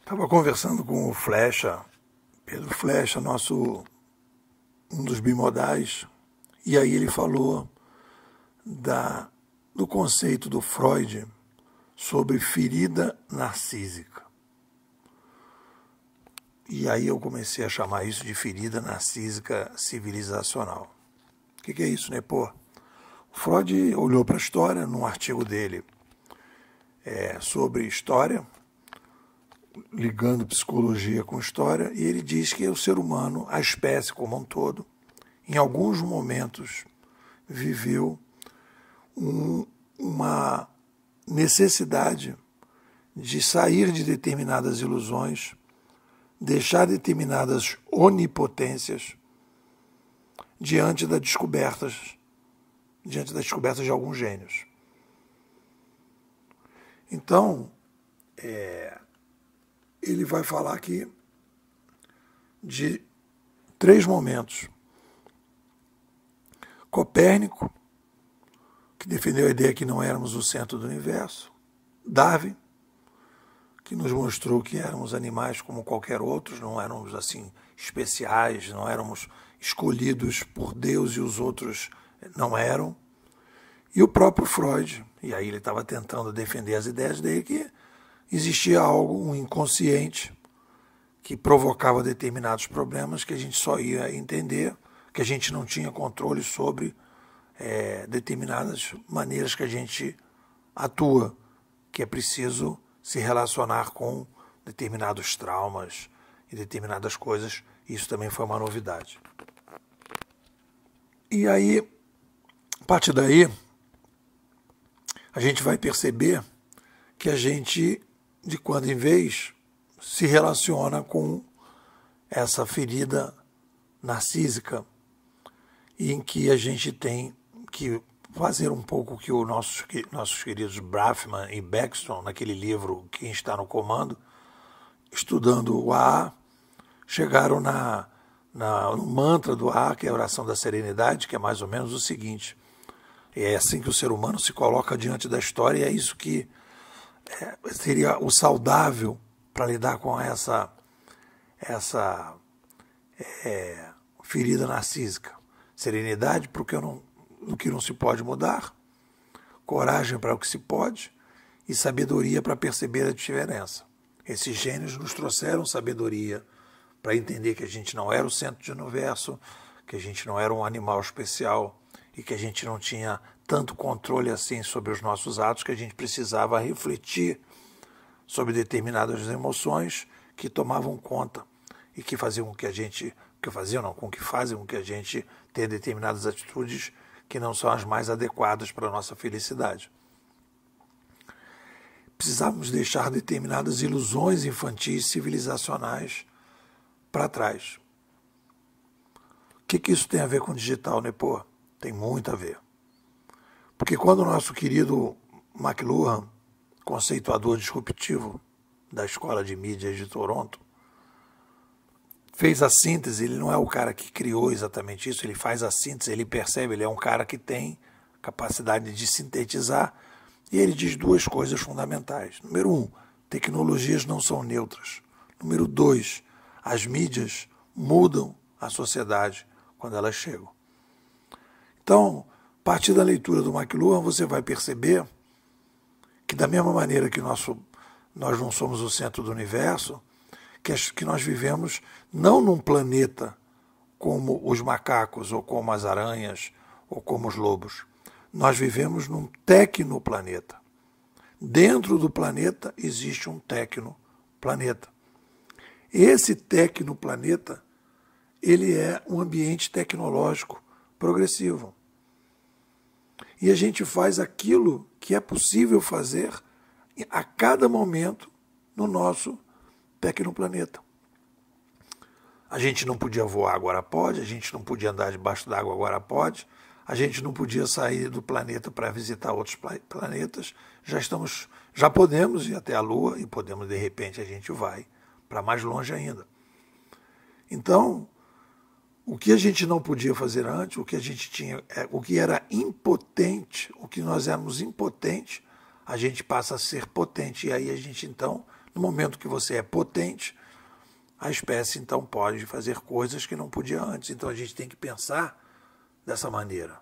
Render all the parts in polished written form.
Estava conversando com o Flecha, Pedro Flecha, um dos bimodais, e aí ele falou do conceito do Freud sobre ferida narcísica. E aí eu comecei a chamar isso de ferida narcísica civilizacional. O que é isso, né, pô? O Freud olhou para a história num artigo dele sobre história, ligando psicologia com história, e ele diz que o ser humano, a espécie como um todo, em alguns momentos viveu uma necessidade de sair de determinadas ilusões, deixar determinadas onipotências diante das descobertas de alguns gênios. Então, ele vai falar aqui de 3 momentos. Copérnico, que defendeu a ideia que não éramos o centro do universo. Darwin, que nos mostrou que éramos animais como qualquer outro, não éramos assim especiais, não éramos escolhidos por Deus e os outros não eram. E o próprio Freud, e aí ele estava tentando defender as ideias dele, que existia algo, um inconsciente, que provocava determinados problemas que a gente só ia entender, que a gente não tinha controle sobre determinadas maneiras que a gente atua, que é preciso se relacionar com determinados traumas e determinadas coisas. Isso também foi uma novidade. E aí, a partir daí, a gente vai perceber que a gente, de quando em vez, se relaciona com essa ferida narcísica, em que a gente tem que fazer um pouco o que os nossos queridos Braffman e Beckstrom, naquele livro Quem Está no Comando, estudando o AA, chegaram no mantra do AA, que é a oração da serenidade, que é mais ou menos o seguinte: é assim que o ser humano se coloca diante da história, e é isso que seria o saudável para lidar com essa ferida narcísica. Serenidade para o que não se pode mudar, coragem para o que se pode e sabedoria para perceber a diferença. Esses gênios nos trouxeram sabedoria para entender que a gente não era o centro do universo, que a gente não era um animal especial e que a gente não tinha tanto controle assim sobre os nossos atos, que a gente precisava refletir sobre determinadas emoções que tomavam conta e que faziam com que a gente, fazem com que a gente tenha determinadas atitudes que não são as mais adequadas para a nossa felicidade. Precisávamos deixar determinadas ilusões infantis civilizacionais para trás. O que isso tem a ver com digital, né, pô? Tem muito a ver. Porque quando o nosso querido McLuhan, conceituador disruptivo da Escola de Mídias de Toronto, fez a síntese, ele não é o cara que criou exatamente isso, ele faz a síntese, ele percebe, ele é um cara que tem capacidade de sintetizar, e ele diz 2 coisas fundamentais. Número 1, tecnologias não são neutras. Número 2, as mídias mudam a sociedade quando elas chegam. Então, a partir da leitura do McLuhan, você vai perceber que da mesma maneira que nós não somos o centro do universo, que nós vivemos não num planeta como os macacos, ou como as aranhas, ou como os lobos. Nós vivemos num tecnoplaneta. Dentro do planeta existe um tecnoplaneta. Esse tecnoplaneta, ele é um ambiente tecnológico progressivo. E a gente faz aquilo que é possível fazer a cada momento no nosso tecnoplaneta. A gente não podia voar, agora pode. A gente não podia andar debaixo d'água, agora pode. A gente não podia sair do planeta para visitar outros planetas. Já podemos ir até a Lua e podemos, de repente, a gente vai para mais longe ainda. Então, o que a gente não podia fazer antes, o que a gente tinha, o que era impotente, o que nós éramos impotentes, a gente passa a ser potente. E aí a gente, então, no momento que você é potente, a espécie, então, pode fazer coisas que não podia antes. Então, a gente tem que pensar dessa maneira.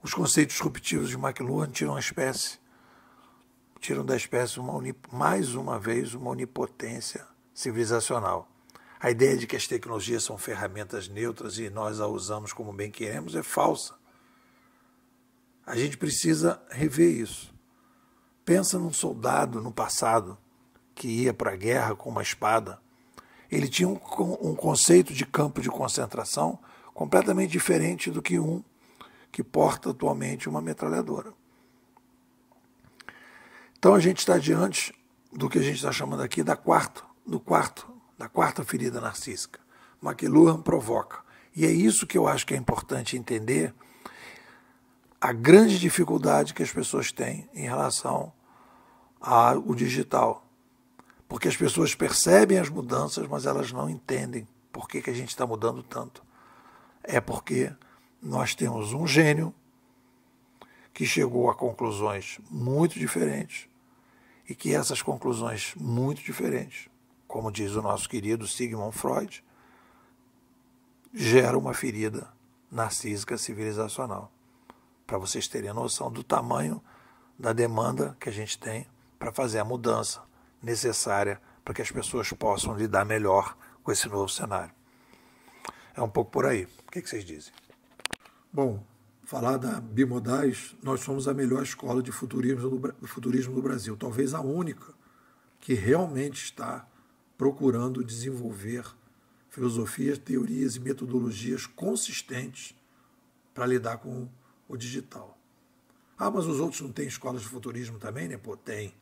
Os conceitos disruptivos de McLuhan tiram da espécie mais uma vez uma onipotência civilizacional. A ideia de que as tecnologias são ferramentas neutras e nós a usamos como bem queremos é falsa. A gente precisa rever isso. Pensa num soldado no passado que ia para a guerra com uma espada. Ele tinha um conceito de campo de concentração completamente diferente do que um que porta atualmente uma metralhadora. Então a gente está diante do que a gente está chamando aqui da quarta ferida narcísica. McLuhan provoca. E é isso que eu acho que é importante entender, a grande dificuldade que as pessoas têm em relação ao digital. Porque as pessoas percebem as mudanças, mas elas não entendem por que a gente está mudando tanto. É porque nós temos um gênio que chegou a conclusões muito diferentes e que essas conclusões muito diferentes, como diz o nosso querido Sigmund Freud, gera uma ferida narcísica civilizacional. Para vocês terem a noção do tamanho da demanda que a gente tem para fazer a mudança necessária para que as pessoas possam lidar melhor com esse novo cenário. É um pouco por aí. O que vocês dizem? Bom, falar da Bimodais, nós somos a melhor escola de futurismo do Brasil, talvez a única que realmente está procurando desenvolver filosofias, teorias e metodologias consistentes para lidar com o digital. Ah, mas os outros não têm escolas de futurismo também, né? Pô, tem.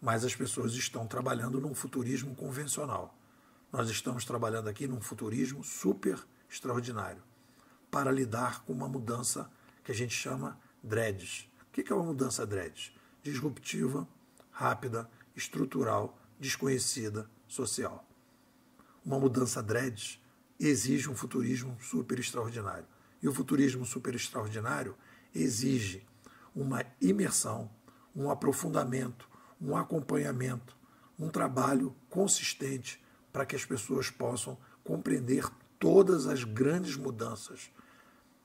Mas as pessoas estão trabalhando num futurismo convencional. Nós estamos trabalhando aqui num futurismo super extraordinário para lidar com uma mudança que a gente chama DREDS. O que é uma mudança DREDS? Disruptiva, rápida, estrutural, desconhecida, social. Uma mudança DREDS exige um futurismo super extraordinário. E o futurismo super extraordinário exige uma imersão, um aprofundamento, um acompanhamento, um trabalho consistente para que as pessoas possam compreender todas as grandes mudanças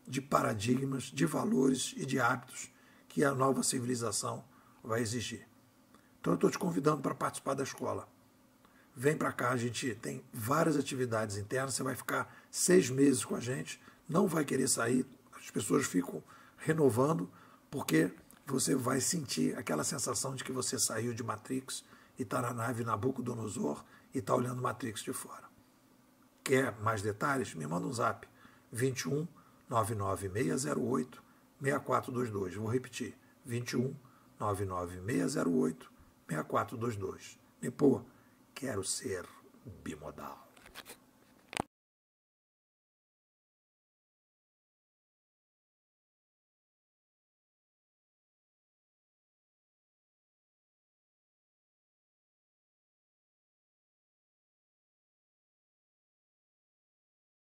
de paradigmas, de valores e de hábitos que a nova civilização vai exigir. Então eu estou te convidando para participar da escola. Vem para cá, a gente tem várias atividades internas, você vai ficar 6 meses com a gente, não vai querer sair, as pessoas ficam renovando, porque você vai sentir aquela sensação de que você saiu de Matrix e está na nave Nabucodonosor e está olhando Matrix de fora. Quer mais detalhes? Me manda um zap, 21 99608 6422. Vou repetir, 21 99608 6422. Pô, quero ser bimodal.